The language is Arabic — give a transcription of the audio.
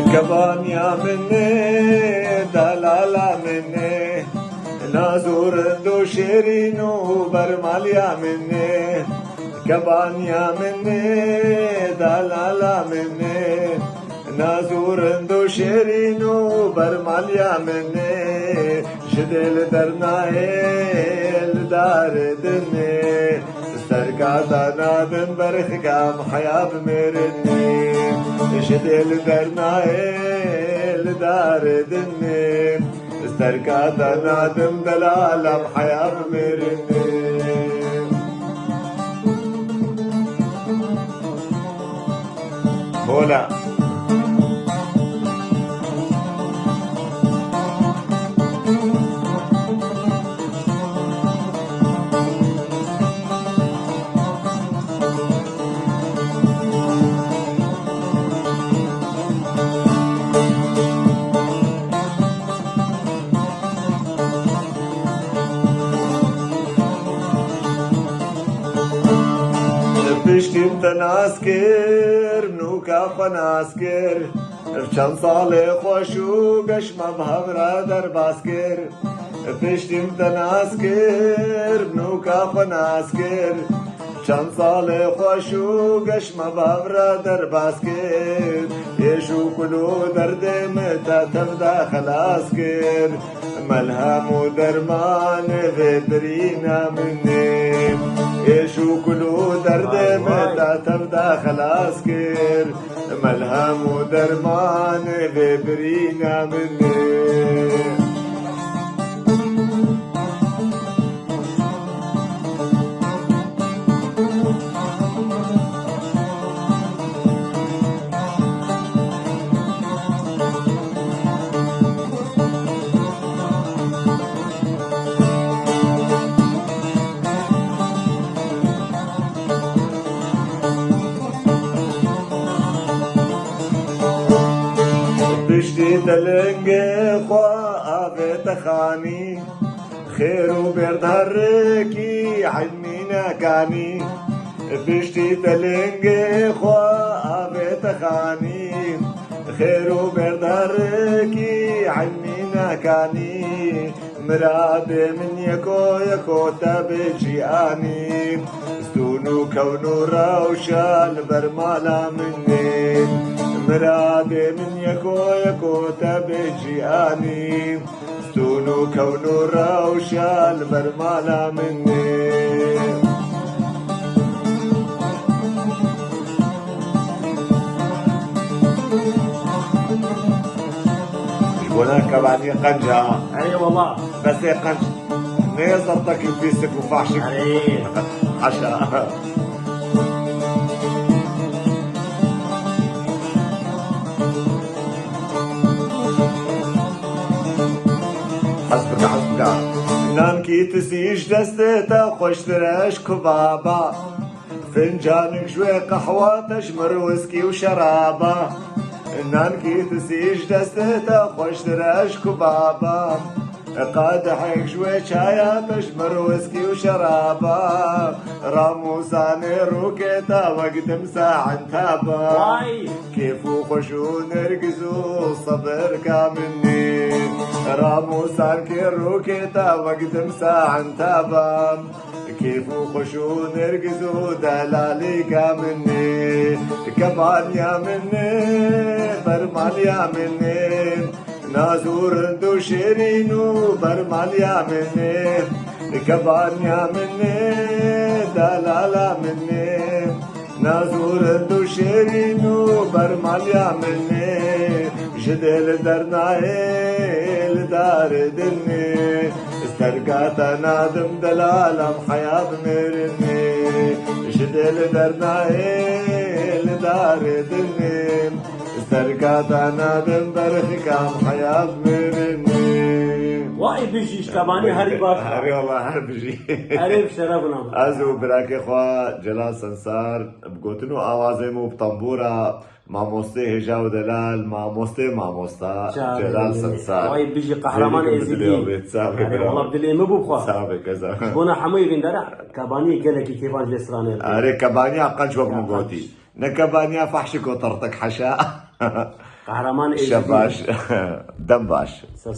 كبانيا مني دلالا مني نازور دو شيرين وبرماليا مني كبانيا مني دلالا مني نازور دو شيرين وبرماليا مني شدل درنايل دار دني سرقاتا نادن برخقام حياب مرني شدل درنايل دار دني سرقاتا نادن دلالم حياب مرني بولا بشتیم تناسکر نوکا خناسکر چند سال خوشو گشمم همرا در باسکر بشتیم تناسکر نوکا خناسکر چند سال خوشو گشمم همرا در باسکر یشو کلو دردم تا تبدا خلاص کر ملهم و درمان ودرینا منی يشو كلو درد متى تبدا خلاص كير ملهم ودرمان ببرينا مني بشتي دلنگي خوا بتخاني خير وبرد هركي حلمينا كاني بشتي دلنگي خوا بتخاني خير وبرد هركي حلمينا كاني مراد من يكو تبجياني استونو كونو روشان برمالا مني مراد من يكو تبجياني استونو كونو روشان برمالا مني هناك بعد قنجة اي والله بس هي قنجة ما ظبطك بيسك وفحشك حشا حسبك نانكي تسيج دستتا خوش تراش كبابا فنجانك شوي قهوة تشمر ويسكي وشرابة نانكي تسيج دستتا خوش تراش كبابا قادحك شوي شايا تشمر ويسكي وشرابة راموساني روكيتا وقت مساعن تابا كيف وخشو نرقزو صبر كامني راموسان كي روكيتا وقت مساعن تابا كيف وخشو نرقزو دلالي كامني كمان يا مني برمان يا مني نازور دو شيرين وبرمان يا مني كمان يا مني دلالا مني نازور دو شيرين وبرمان يا مني جدل درنايل دار دني استرقاتا نادم دلالم حياب مرني جدل درنايل دار دني استرقاتا نادم برخكام حياب مرني واي بيجي كباني هري باش هري والله هر بيجي هري بشرفنا ازو براكي خوا جلال سنسار بقوتنو اوازيمو بطنبورا ماموسته هجا ودلال ماموستا جلال سنسار واي بيجي قهرمان ازيدي والله بدي مبو خوا سابق كذا بونا حموي بندرا كباني قالك كيفان جسرانه اري كبانيا قنش وقت مقوتي نكبانيا فحشك وطرتك حشا Kahraman Ejdi. Şabaş, Dembaş.